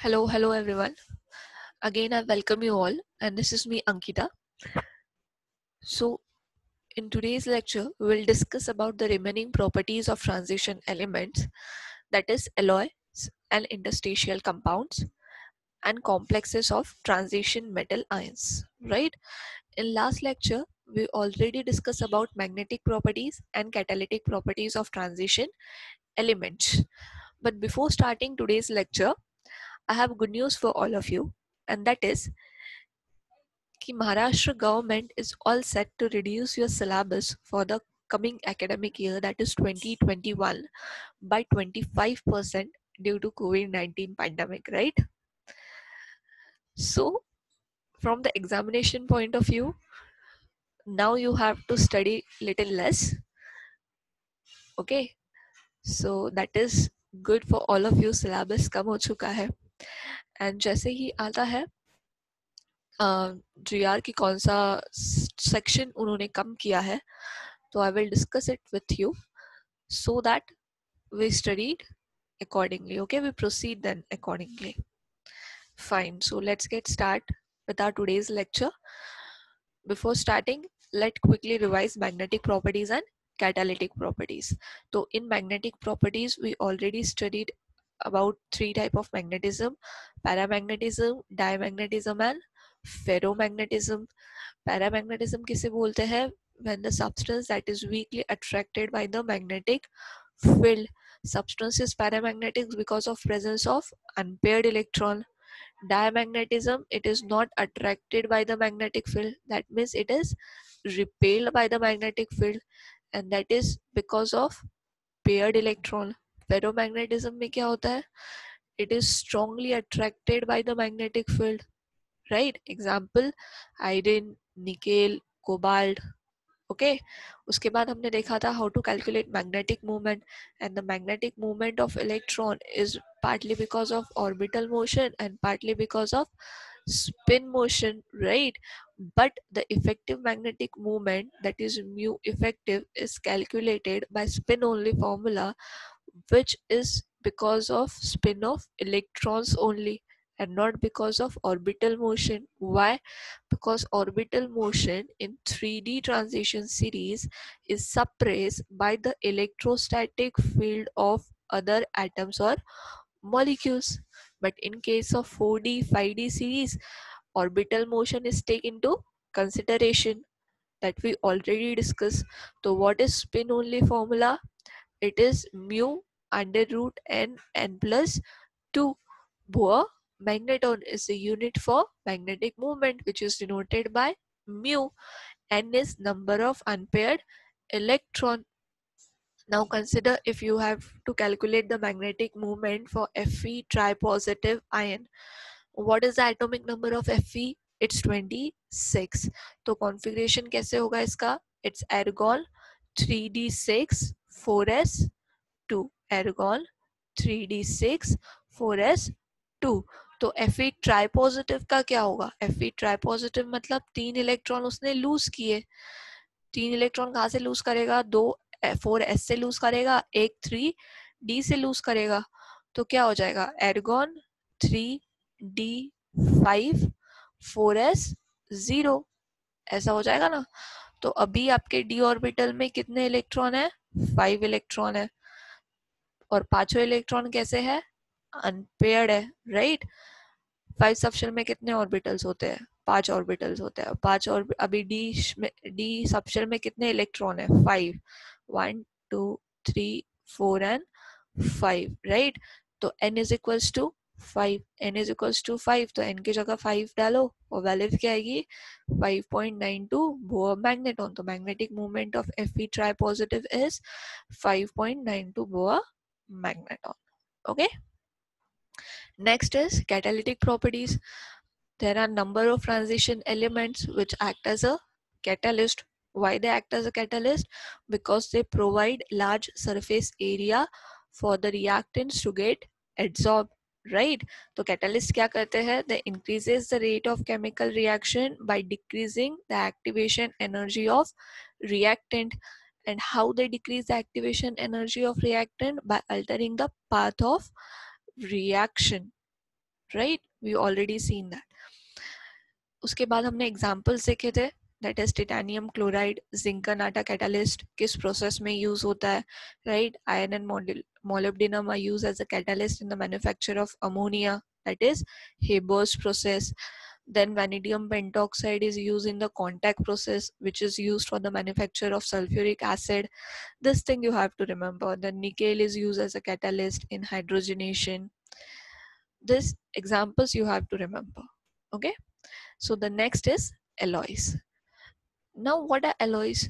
Hello everyone. Again, I welcome you all, and this is me, Ankita. So, in today's lecture, we will discuss about the remaining properties of transition elements, that is, alloys and interstitial compounds, and complexes of transition metal ions. Right? In last lecture, we already discussed about magnetic properties and catalytic properties of transition elements. But before starting today's lecture, I have good news for all of you, and that is कि Maharashtra government is all set to reduce your syllabus for the coming academic year, that is 2021, by 25% due to COVID-19 pandemic, right? So from the examination point of view, now you have to study little less. Okay, so that is good for all of you. Syllabus कम हो चुका है, and जैसे ही आता है GR की कौन सा section उन्होंने कम किया है, तो I will discuss it with you so that we studied accordingly. Okay, we proceed then accordingly. Fine, so let's get start with our today's lecture. Before starting, let's quickly revise magnetic properties and catalytic properties. So in magnetic properties, we already studied about three type of magnetism: paramagnetism, diamagnetism and ferromagnetism. Paramagnetism किसे बोलते हैं? When the substance that is weakly attracted by the magnetic field. Substance is paramagnetic because of presence of unpaired electron. Diamagnetism, it is not attracted by the magnetic field, that means it is repelled by the magnetic field, and that is because of paired electron. Ferromagnetism में क्या होता है? It is strongly attracted by the magnetic field, right? Example, iron, nickel, cobalt. Okay उसके बाद हमने देखा था how to calculate magnetic movement, and the magnetic movement of electron is partly because of orbital motion and partly because of spin motion, right? But the effective magnetic moment, that is mu effective, is calculated by spin only formula, which is because of spin of electrons only and not because of orbital motion. Why? Because orbital motion in 3D transition series is suppressed by the electrostatic field of other atoms or molecules. But in case of 4D 5D series, orbital motion is taken into consideration, that we already discussed. So what is spin only formula? It is mu under root n plus 2. Bohr magneton is the unit for magnetic moment, which is denoted by mu. N is number of unpaired electron. Now consider if you have to calculate the magnetic moment for Fe tripositive ion. What is the atomic number of Fe? It's 26. तो configuration कैसे होगा इसका? It's argon 3d6 4s2. argon 3d6 4s2. तो Fe ट्राइपोजिटिव का क्या होगा? Fe ट्राइपोजिटिव मतलब 3 electron उसने लूज किए. 3 इलेक्ट्रॉन कहाँ से लूज करेगा? 2 4s से लूज करेगा, एक 3d से लूज करेगा. तो क्या हो जाएगा? एर्गॉन 3d5 4s0, ऐसा हो जाएगा ना. तो अभी आपके d ऑर्बिटल में कितने इलेक्ट्रॉन है? 5 इलेक्ट्रॉन है. और पांचों इलेक्ट्रॉन कैसे है? अनपेयर्ड है, राइट? 5 सबशेल में कितने ऑर्बिटल्स होते हैं? 5 ऑर्बिटल्स होते हैं. 5 और अभी डी सबशेल में कितने इलेक्ट्रॉन है? 5. 1 2 3 4 एंड 5, राइट? तो n is equals to 5. n is equals to 5, तो n की जगह 5 डालो और वैल्यू क्या आएगी? 5.92 बोर मैग्नेटॉन. तो magnetic movement of Fe tripositive is 5.92 Bohr magneton. Okay, next is catalytic properties. There are number of transition elements which act as a catalyst. Why they act as a catalyst? Because they provide large surface area for the reactants to get absorbed, right? तो catalyst क्या करते हैं? They increases the rate of chemical reaction by decreasing the activation energy of reactant. And how they decrease the activation energy of reactant? By altering the path of reaction, right, we already seen that. उसके बाद हमने examples देखे थे, that is titanium chloride, जिंकनाटा catalyst किस process में use होता है, right. Iron and molybdenum are used as a catalyst in the manufacture of ammonia, that is Haber's process. Then vanadium pentoxide is used in the contact process, which is used for the manufacture of sulfuric acid. This thing you have to remember. Then nickel is used as a catalyst in hydrogenation. These examples you have to remember. Okay, so the next is alloys. Now what are alloys?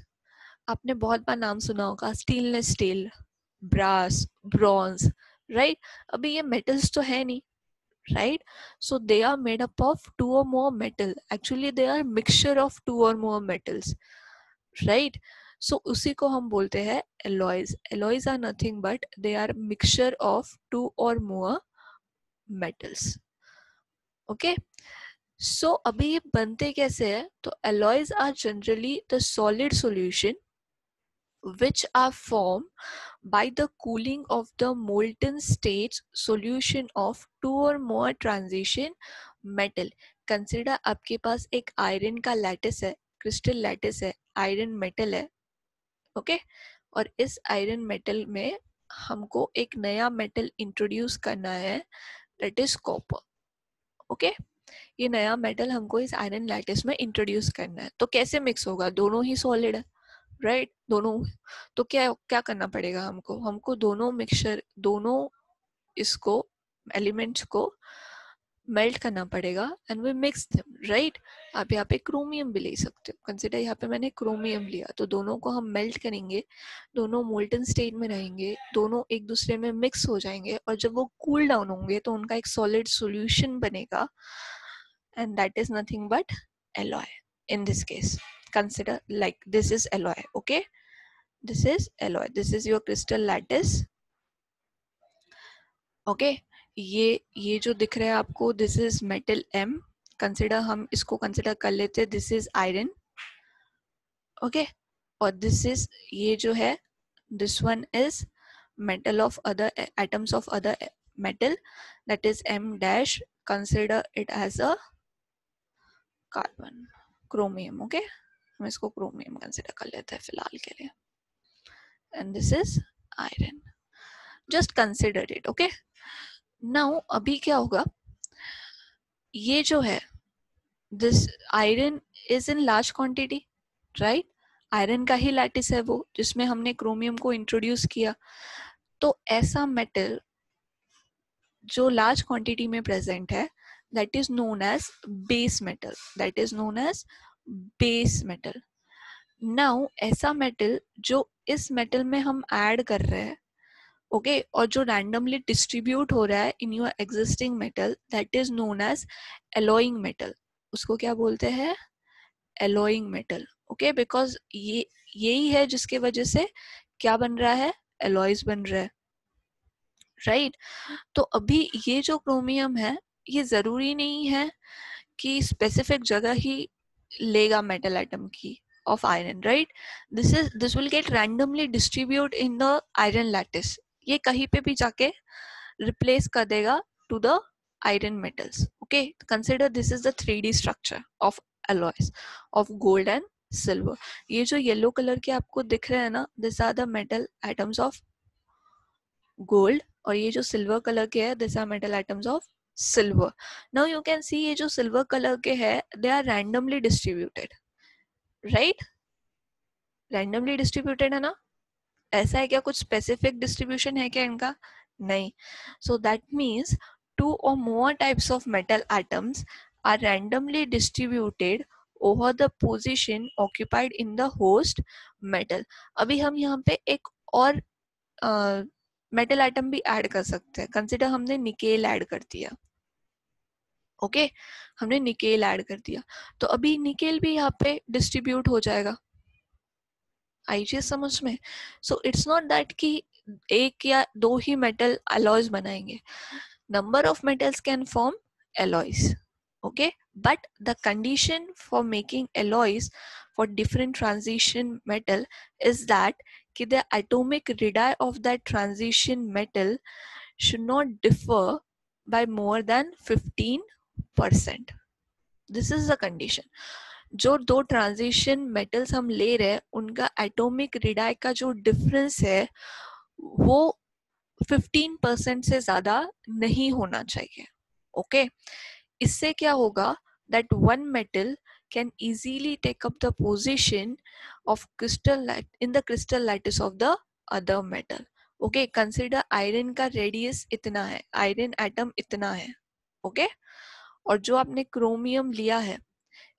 आपने बहुत बार नाम सुना होगा, stainless steel, brass, bronze, right. अभी ये metals तो है नहीं, right. So they are made up of two और more metal, actually they are mixture of two और मोर मेटल्स, राइट। सो उसी को हम बोलते हैं alloys. Alloys are nothing but they are mixture of two और मोर मेटल्स। ओके, सो अभी ये बनते कैसे हैं? तो alloys are generally the solid solution which are formed by the cooling of the molten state solution of two or more transition metal. Consider आपके पास एक iron का लैटिस है, क्रिस्टल लैटिस है, आयरन मेटल है, ओके। और इस iron metal में हमको एक नया मेटल इंट्रोड्यूस करना है, दैट इज कॉपर, ओके। ये नया मेटल हमको इस आयरन लैटिस में इंट्रोड्यूस करना है, तो कैसे मिक्स होगा? दोनों ही सॉलिड है, राइट, दोनों। तो क्या क्या करना पड़ेगा हमको? हमको दोनों मिक्सचर, दोनों इसको एलिमेंट्स को मेल्ट करना पड़ेगा and we mix them, right. आप यहाँ पे क्रोमियम भी ले सकते हो, कंसिडर यहाँ पे मैंने क्रोमियम लिया, तो दोनों को हम मेल्ट करेंगे, दोनों मोल्टन स्टेट में रहेंगे, दोनों एक दूसरे में मिक्स हो जाएंगे, और जब वो कूल डाउन होंगे तो उनका एक सॉलिड सॉल्यूशन बनेगा, and that is nothing but alloy. In this case, consider like this is alloy, okay, this is alloy, this is your crystal lattice, okay। ये जो दिख रहा है आपको, this is metal M, consider हम इसको consider कर लेते हैं, this is iron, okay। और this is ये जो है, this one is metal of other atoms of other metal, that is M dash, consider it as a carbon, chromium, okay. हम इसको क्रोमियम कंसिडर कर लेते हैं फिलहाल के लिए, and this is iron, just consider it, okay. Now अभी क्या होगा, ये जो है this iron is in large quantity, right. Iron का ही लैटिस है वो, जिसमें हमने क्रोमियम को इंट्रोड्यूस किया। तो ऐसा मेटल जो लार्ज क्वांटिटी में प्रेजेंट है, that is known as base metal, that is known as base metal. Now ऐसा मेटल जो इस मेटल में हम ऐड कर रहे हैं, ओके, और जो रैंडमली डिस्ट्रीब्यूट हो रहा है in your existing metal, that is known as alloying metal. उसको क्या बोलते हैं? Allowing metal, okay. बिकॉज ये यही है जिसके वजह से क्या बन रहा है? एलॉयज बन रहा है, राइट। तो अभी ये जो क्रोमियम है, ये जरूरी नहीं है कि स्पेसिफिक जगह ही लेगा मेटल एटम की of iron, right? This will get randomly distribute in the iron lattice. ये कहीं पे भी जाके replace कर देगा to the iron metals, okay? Consider this is the 3D structure of alloys of gold and silver. ये जो येलो कलर के आपको दिख रहे हैं ना, these are the metal atoms of gold, और ये जो सिल्वर कलर के है, these are metal atoms of silver. Now you can see ये जो सिल्वर कलर के है, they are randomly distributed, right. Randomly distributed है ना। ऐसा है क्या कुछ स्पेसिफिक डिस्ट्रीब्यूशन है क्या इनका? नहीं। सो दैट मीन्स टू और more types of metal atoms are randomly distributed over the position occupied in the host metal. अभी हम यहाँ पे एक और मेटल एटम भी ऐड कर सकते हैं। कंसिडर हमने निकेल ऐड कर दिया, ओके, हमने निकेल ऐड कर दिया, तो अभी निकेल भी यहाँ पे डिस्ट्रीब्यूट हो जाएगा। आई चीज समझ में? सो इट्स नॉट दैट कि एक या दो ही मेटल अलॉयज बनाएंगे, number of metals can form alloys, okay, but the condition for making alloys for different transition metal is that कि the atomic radii of that transition metal should not differ by more than 15%. This is the condition. जो दो transition metals हम ले रहे हैं उनका atomic radii का जो डिफरेंस है वो 15% से ज्यादा नहीं होना चाहिए. ओके इससे क्या होगा that one metal can easily take up the position of in the crystal lattice of the other metal. Okay, consider iron का radius इतना है, iron atom इतना है. Okay, और जो आपने क्रोमियम लिया है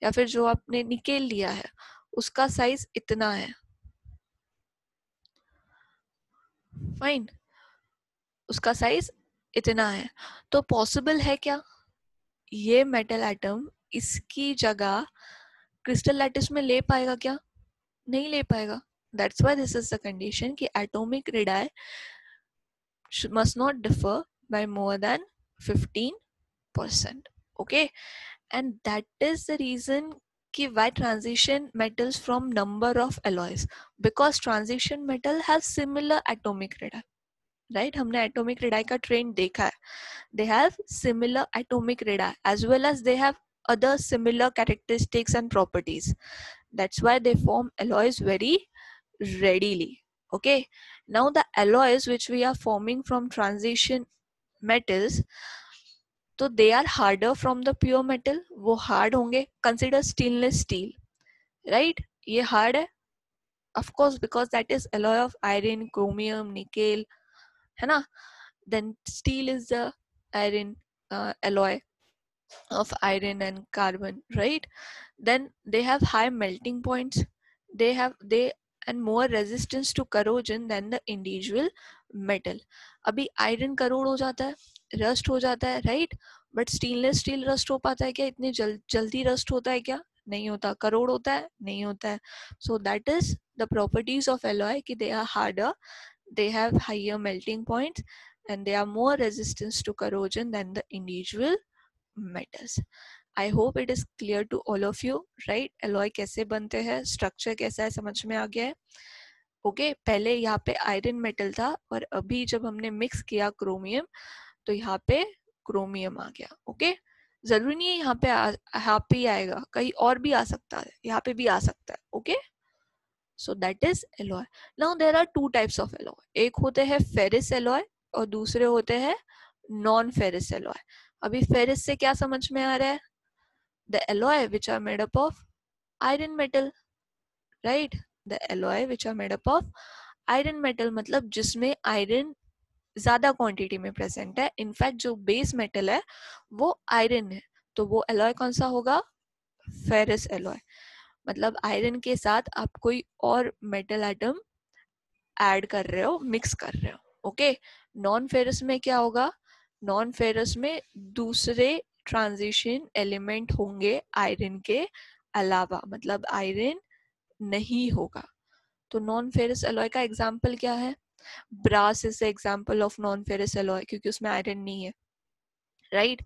या फिर जो आपने निकेल लिया है उसका साइज इतना है. फाइन, उसका साइज इतना है. तो पॉसिबल है क्या ये मेटल एटम इसकी जगह क्रिस्टल लैटिस में ले पाएगा क्या? नहीं ले पाएगा. That's why this is the condition कि atomic radii must not differ by more than 15%. Okay, and that is the reason कि why transition metals from number of alloys, because transition metal have similar atomic radii. Right, हमने atomic radii का trend देखा है. They have similar atomic radii as well as they have other similar characteristics and properties. That's why they form alloys very readily. Okay, now the alloys which we are forming from transition metals, तो they are harder from the pure metal. वो hard होंगे. Consider stainless steel, right? ये hard है, of course, because that is alloy of iron, chromium, nickel, है ना? Then steel is the iron alloy of iron and carbon, right? Then they have high melting points. They and more resistance to corrosion than the individual metal. अभी iron corrode हो जाता है, rust हो जाता है, right? But stainless steel rust हो पाता है क्या? इतनी जल्दी rust होता है क्या? नहीं होता. corrode होता है? नहीं होता है. So that is the properties of alloy कि they are harder, they have higher melting points, and they are more resistance to corrosion than the individual metals. I hope it is clear to all of you, right? Alloy कैसे बनते हैं, structure कैसा है, समझ में आ गया है. Okay पहले यहाँ पे आयरन मेटल था और अभी जब हमने मिक्स किया क्रोमियम तो यहाँ पे क्रोमियम आ गया. ओके जरूरी नहीं है यहाँ पे ही आएगा, कहीं और भी आ सकता है, यहाँ पे भी आ सकता है. Okay so that is alloy. Now there are two types of alloy. एक होते हैं फेरिस एलॉय और दूसरे होते हैं नॉन फेरिस एलॉय. अभी फेरिस से क्या समझ में आ रहा है? The alloy which are made up of iron metal, right? The alloy which are made up of iron metal मतलब जिसमें आयरन ज्यादा क्वांटिटी में प्रेजेंट है. इनफैक्ट जो बेस मेटल है वो आयरन है, तो वो एलॉय कौन सा होगा? Ferrous alloy. मतलब आयरन के साथ आप कोई और मेटल एटम ऐड कर रहे हो, मिक्स कर रहे हो. ओके नॉन फेरस में क्या होगा? नॉन फेरस में दूसरे ट्रांजिशन एलिमेंट होंगे आयरन के अलावा, मतलब आयरन नहीं होगा. तो नॉन फेरस एलॉय का एग्जांपल क्या है? Brass is the example of non ferrous alloy क्योंकि उसमें आयरन नहीं है, राइट?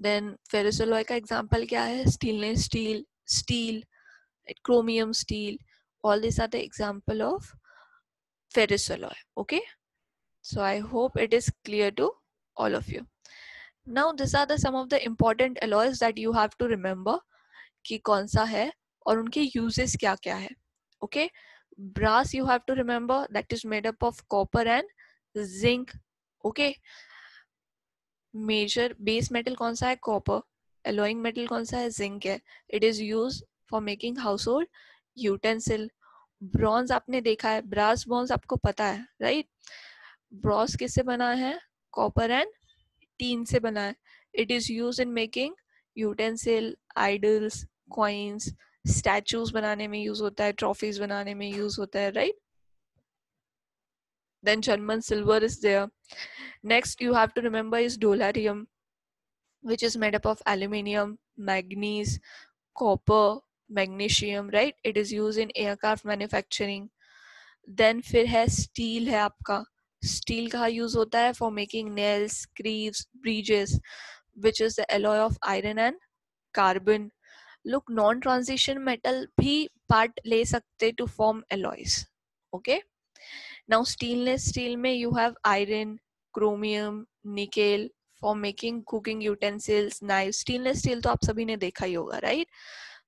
देन फेरस एलॉय का एग्जांपल क्या है? Stainless steel, steel, chromium steel, all this are the example of ferrous alloy. Okay, so I hope it is clear to all of you. Now these are the some of the important alloys that you have to remember कि कौन सा है और उनके uses क्या क्या है. Okay, brass you have to remember that is made up of copper and zinc. Okay, major base metal कौन सा है? copper. alloying metal कौन सा है? zinc है. it is used for making household utensil. Bronze आपने देखा है, ब्रास बॉन्स आपको पता है, राइट? ब्रॉन्ज किससे बना है? कॉपर एंड टीन से बना है. It is use in making utensil, idols, coins, statues बनाने में यूज होता है, ट्रॉफीज बनाने में यूज होता है, right? Then German silver is there. Next you have to remember is duralumin which is made up of aluminium, manganese, copper, magnesium, right? It is used in aircraft manufacturing. Then फिर है steel है आपका. Steel का use होता है for making nails, screws, bridges, which is the alloy of iron and carbon. Look non transition metal भी part ले सकते to form alloys. Okay now stainless steel में you have iron, chromium, nickel, for making cooking utensils, knife. Stainless steel तो आप सभी ने देखा ही होगा, right?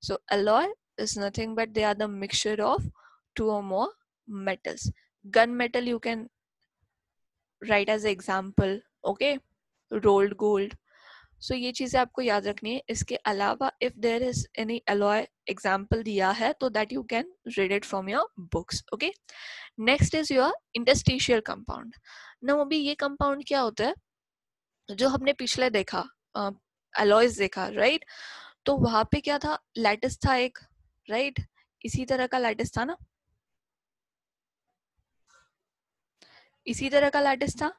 So alloy is nothing but they are the mixture of two or more metals. Gun metal you can write as an example, okay? Rolled gold. So ये चीजें आपको याद रखनी है. इसके अलावा if there is any alloy example दिया है तो that you can read it from your books, okay? Next is your interstitial compound. Now अभी ये कंपाउंड क्या होता है, जो हमने पिछले देखा अलॉयज देखा, राइट? तो वहां पे क्या था, लैटिस था एक, राइट? इसी तरह का लैटिस था ना, इसी तरह का लैटिस था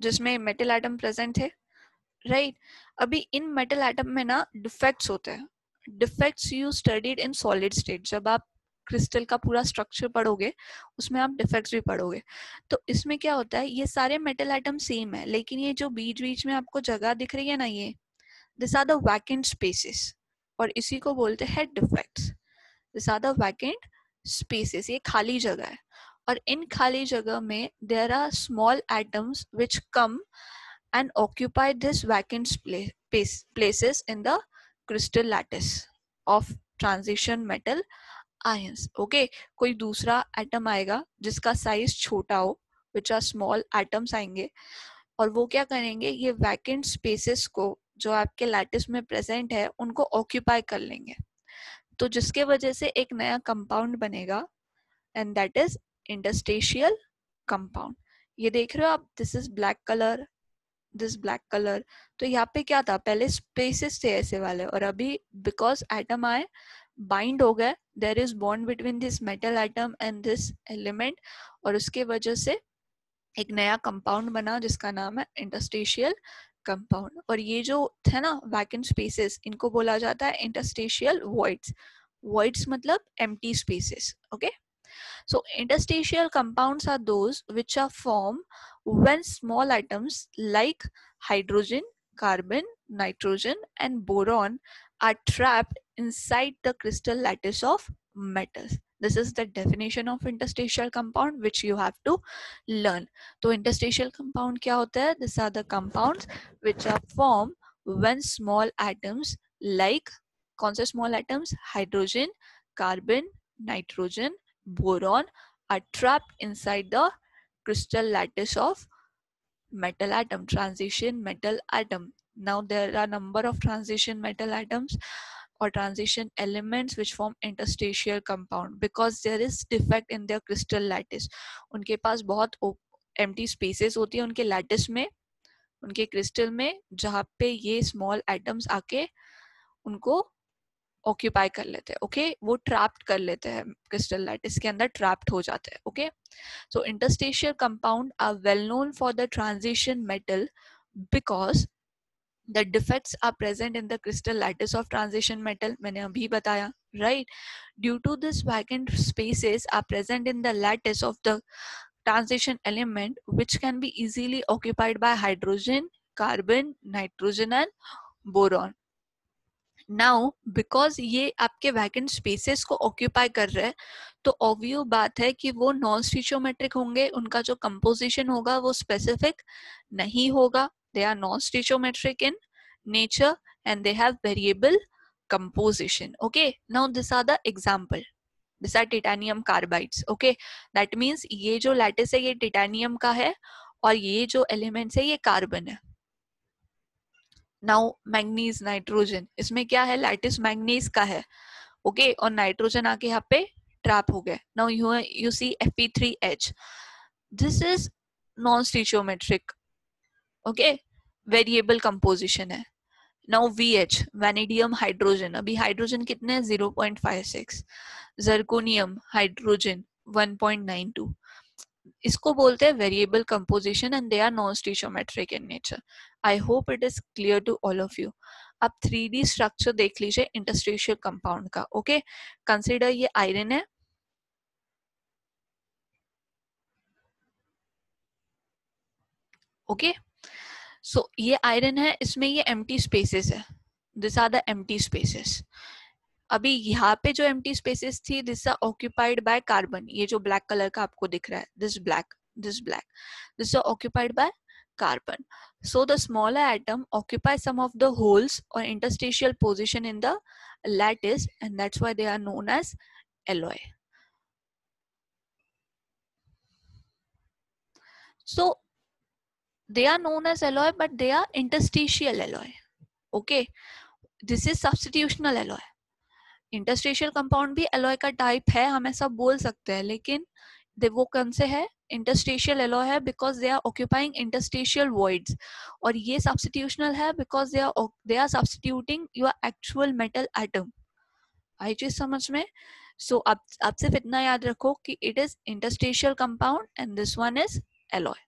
जिसमें मेटल एटम प्रेजेंट थे, राइट? अभी इन मेटल एटम में ना डिफेक्ट्स होते हैं. Defects you studied in solid state. जब आप क्रिस्टल का पूरा स्ट्रक्चर पढ़ोगे उसमें आप डिफेक्ट्स भी पढ़ोगे. तो इसमें क्या होता है, ये सारे मेटल एटम सेम है, लेकिन ये जो बीच बीच में आपको जगह दिख रही है ना, ये this are the vacant spaces, और इसी को बोलते हैं defects. This are the vacant spaces, ये खाली जगह है. और इन खाली जगह में there are small atoms which come and occupy this vacant places in the crystal lattice of transition metal ions. Okay, कोई दूसरा एटम आएगा जिसका साइज छोटा हो, which are small atoms आएंगे, और वो क्या करेंगे, ये वैकेंट स्पेसेस को जो आपके लैटिस में प्रेजेंट है उनको ऑक्यूपाई कर लेंगे. तो जिसके वजह से एक नया कंपाउंड बनेगा, and that is interstitial compound. ये देख रहे हो आप, this is black colour, this black colour. तो यहाँ पे क्या था, पहले स्पेसेस थे ऐसे वाले, और अभी बिकॉज एटम आए बाइंड हो गए, there is bond between this metal atom and this element, और उसके वजह से एक नया कंपाउंड बना जिसका नाम है इंटरस्टेशियल कंपाउंड. और ये जो थे ना वैकेंट स्पेसेस, इनको बोला जाता है इंटरस्टेशियल वॉइड्स. वॉइड्स मतलब empty spaces, okay? So interstitial compounds are those which are formed when small atoms like hydrogen, carbon, nitrogen and boron are trapped inside the crystal lattice of metals. This is the definition of interstitial compound which you have to learn. So interstitial compound क्या होता है? These are the compounds which are formed when small atoms like, कौन से small atoms? Hydrogen, carbon, nitrogen, boron are trapped inside the crystal lattice of metal atom, transition metal atom. Now there are number of transition metal atoms or transition elements which form interstitial compound because there is defect in their crystal lattice. उनके पास बहुत empty spaces होती है उनके lattice में, उनके crystal में, जहाँ पे ये small atoms आके उनको ऑक्यूपाई कर लेते हैं, ओके? वो ट्रैप्ड कर लेते हैं क्रिस्टल लैटिस के अंदर, ट्रैप्ड हो जाते हैं, okay? So interstitial compound are well known for the transition metal because the defects are present in the crystal lattice of transition metal. मैंने अभी बताया, right? Due to this vacant spaces are present in the lattice of the transition element which can be easily occupied by hydrogen, carbon, nitrogen and boron. Now because ये आपके vacant spaces को occupy कर रहे हैं, तो obvious बात है कि वो नॉन स्टिचोमेट्रिक होंगे, उनका जो कंपोजिशन होगा वो स्पेसिफिक नहीं होगा. They are non stoichiometric in nature and they have variable composition. Okay, now these are the example. These are titanium carbides. Okay, that means ये जो लैटिस है ये टिटेनियम का है और ये जो एलिमेंट्स है ये कार्बन है. नाउ मैग्नीज, नाइट्रोजन, इसमें क्या है, लैटिस मैग्नीज का है, ओके? और नाइट्रोजन आके यहाँ पे ट्रैप हो गए. Now you see Fe3H, this is non stoichiometric, okay? Variable composition है. नाउ VH, वैनेडियम हाइड्रोजन, अभी हाइड्रोजन कितने हैं, 0.56. Zirconium hydrogen 1.92. इसको बोलते हैं variable composition and they are non stoichiometric in nature. I hope it is clear to all of you. आप 3D structure देख लीजिए इंटरस्टिशियल कंपाउंड का, ओके? कंसीडर ये आयरन है, ओके? सो ये आयरन है, इसमें ये एम्प्टी स्पेसेस है, this are the empty spaces. अभी यहाँ पे जो एम्प्टी स्पेसेस थी this are occupied by carbon. ये जो ब्लैक कलर का आपको दिख रहा है, this black, this black, this are occupied by carbon. So the smaller atom occupies some of the holes or interstitial position in the lattice, and that's why they are known as alloy. So they are known as alloy, but they are interstitial alloy. Okay, this is substitutional alloy. Interstitial compound भी alloy का type है, हम ऐसा बोल सकते हैं, लेकिन वो कौन से है? इंटरस्टेशियल एलॉय है because they are occupying interstitial voids, और ये सब्स्टिट्यूशनल है because they are substituting your actual metal atom. आई चीज समझ में? सो आप सिर्फ इतना याद रखो कि it is interstitial compound and this one is alloy.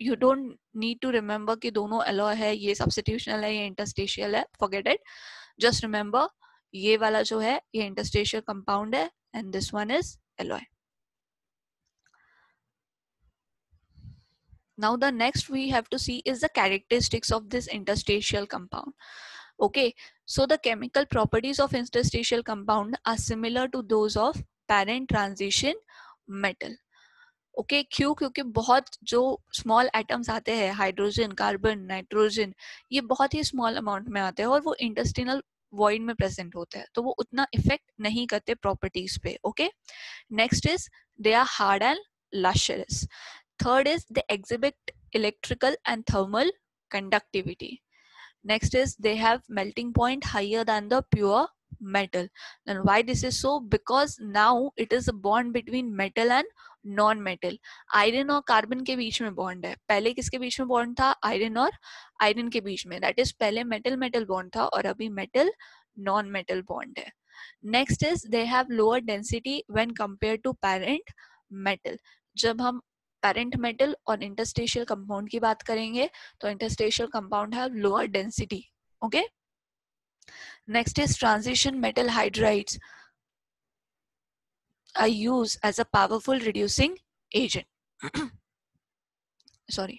You don't need to remember कि दोनों alloy है, ये substitutional है, ये interstitial है. Forget it. Just remember ये वाला जो है ये interstitial compound है and this one is alloy. Now the next we have to see is the characteristics of this interstitial compound. Okay, so the chemical properties of interstitial compound are similar to those of parent transition metal. Okay क्यों? क्योंकि बहुत जो small atoms आते हैं, hydrogen, carbon, nitrogen, ये बहुत ही small amount में आते हैं और वो इंटेस्टिनल वॉइड में प्रेजेंट होते हैं, तो वो उतना इफेक्ट नहीं करते प्रॉपर्टीज पे. Okay, next is they are hard and lustrous. Third is they exhibit electrical and thermal conductivity. Next is they have melting point higher than the pure metal. And why this is so? Because now it is a bond between metal and non metal. Iron और carbon के बीच में bond है. पहले किसके बीच में bond था? Iron और आयरन के बीच में. दैट इज पहले मेटल मेटल बॉन्ड था और अभी मेटल नॉन मेटल बॉन्ड है. Next is they have lower density when compare to parent metal. जब हम पेरेंट मेटल और इंटरस्टेशियल कंपाउंड की बात करेंगे तो interstitial compound have lower density. Okay, next is transition metal hydrides are used as a powerful reducing agent. Sorry,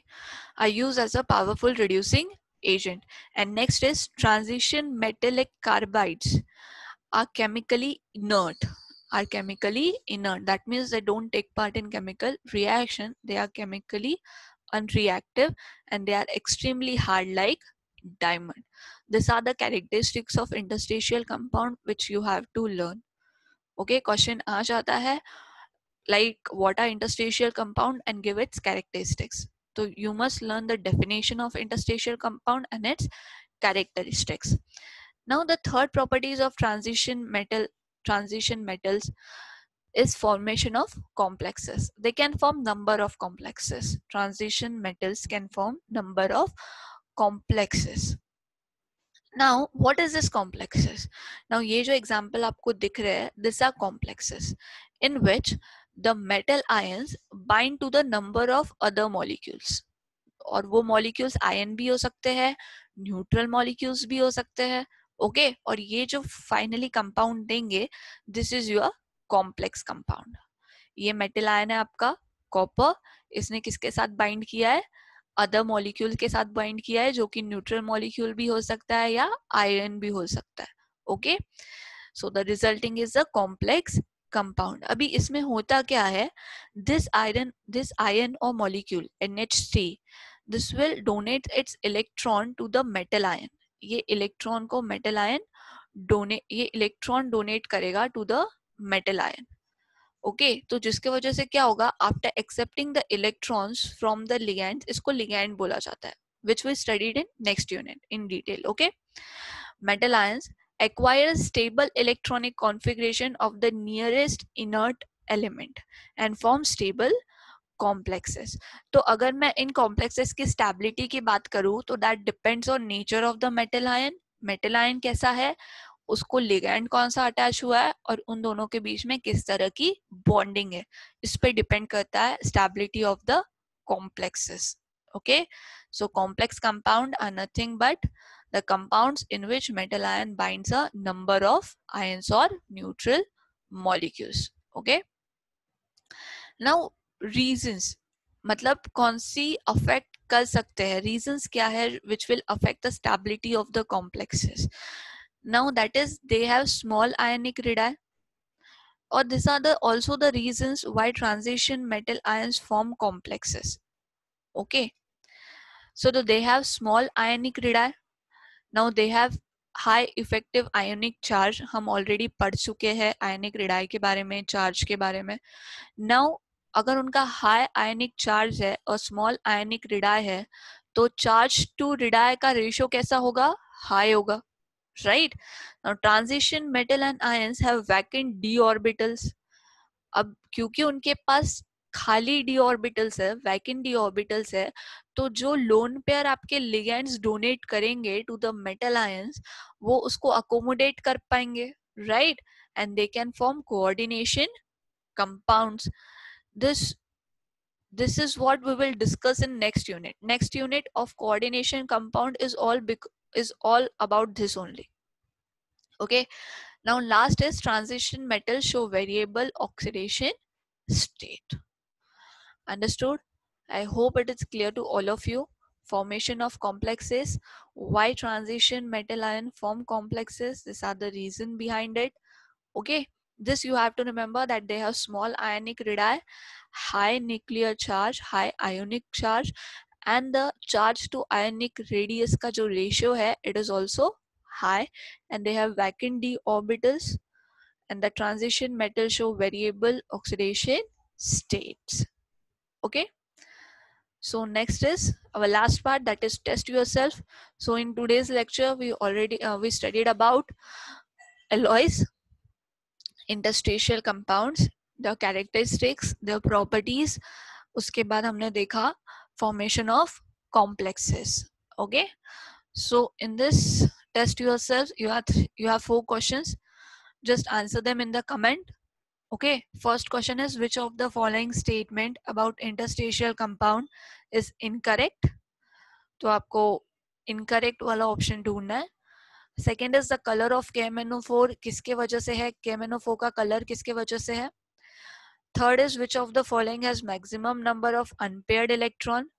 are used as a powerful reducing agent. And next is transition metallic carbides are chemically inert. Are chemically inert. That means they don't take part in chemical reaction. They are chemically unreactive and they are extremely hard like diamond. These are the characteristics of interstitial compound which you have to learn. Okay, question आ जाता है like what are interstitial compound and give its characteristics. So you must learn the definition of interstitial compound and its characteristics. Now the third properties of transition metals is formation of complexes. They can form number of complexes. Transition metals can form number of complexes. Now what is this complexes? Now ये जो example आपको दिख रहे हैं, these are complexes in which the metal ions bind to the number of other molecules. और वो molecules ion भी हो सकते हैं, neutral molecules भी हो सकते हैं. ओके, और ये जो फाइनली कंपाउंड देंगे, this is your complex compound. ये मेटल आयन है आपका कॉपर, इसने किसके साथ बाइंड किया है? अदर मॉलिक्यूल के साथ बाइंड किया है, जो कि न्यूट्रल मॉलिक्यूल भी हो सकता है या आयरन भी हो सकता है. Okay, so the resulting is a complex compound. अभी इसमें होता क्या है? दिस आयन और molecule NH3, this will donate its electron to the metal ion. ये इलेक्ट्रॉन को मेटल आयन डोनेट करेगा to the metal ion. Okay, तो जिसके वजह से क्या होगा? After accepting the electrons from the ligand, इसको लिगैंड बोला जाता है, which we studied in next unit in detail. Okay, metal ions acquire stable electronic configuration of the nearest inert element and form stable complexes. तो अगर मैं इन complexes की stability की बात करूँ तो that depends on nature of the metal ion. metal ion कैसा है, उसको लिगैंड कौन सा अटैच हुआ है और उन दोनों के बीच में किस तरह की बॉन्डिंग है, इस पे डिपेंड करता है stability of the complexes. Okay, so complex compound are nothing but the compounds in which metal ion binds a number of ions or neutral molecules. Okay, now reasons, मतलब कौन सी affect कर सकते हैं, reasons क्या है which will affect the stability of the complexes. Now that is they have small ionic radii, or these are also the reasons why transition metal ions form complexes. Okay, so they have small ionic radii. Now they have high effective ionic charge. हम already पढ़ चुके हैं ionic radii के बारे में, charge के बारे में. Now अगर उनका high ionic charge है और small ionic radii है, तो charge to radii का ratio कैसा होगा? High होगा, right? Now transition metal and ions have vacant d orbitals. अब क्योंकि उनके पास खाली d orbitals है, vacant d orbitals है, तो जो लोन पेयर आपके लिगेंड्स डोनेट करेंगे टू द मेटल आयंस, वो उसको अकोमोडेट कर पाएंगे, right? And they can form coordination compounds. This is what we will discuss in next unit. Next unit of coordination compound is all about this only. Okay, now last is transition metals show variable oxidation state. Understood? I hope it is clear to all of you. Formation of complexes, why transition metal ion form complexes, these are the reason behind it. Okay, this you have to remember that they have small ionic radii, high nuclear charge, high ionic charge, and the charge to ionic radius का जो ratio है, it is also high, and they have vacant d orbitals, and the transition metals show variable oxidation states. Okay, so next is our last part, that is test yourself. So in today's lecture we already we studied about alloys, interstitial compounds, the characteristics, their properties. उसके बाद हमने देखा formation of complexes. Okay, so in this test yourself, you have 4 questions. Just answer them in the comment. Okay, first question is, which of the following statement about interstitial compound is incorrect? तो आपको incorrect वाला option ढूंढना है. Second is the color of KMnO4 किसके वजह से है? KMnO4 का color किसके वजह से है? Third is, which of the following has maximum number of unpaired electron?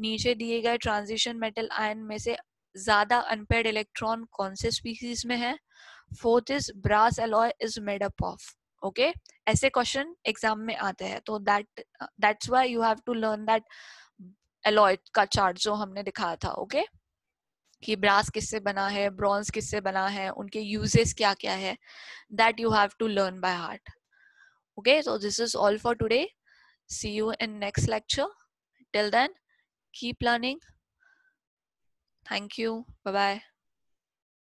नीचे दिए गए ट्रांजिशन मेटल आयन में से ज्यादा अनपेयर्ड इलेक्ट्रॉन कौन से स्पीसीज में है? Fourth is, brass alloy is made up of. Okay, ऐसे क्वेश्चन एग्जाम में आते हैं, तो that's why you have to learn that alloy का चार्ट जो हमने दिखाया था. ओके, कि ब्रास किससे बना है, ब्रॉन्ज किससे बना है, उनके यूजेस क्या क्या है, that you have to learn by heart. Okay, so this is all for today. See you in next lecture. Till then, keep learning. Thank you. Bye bye.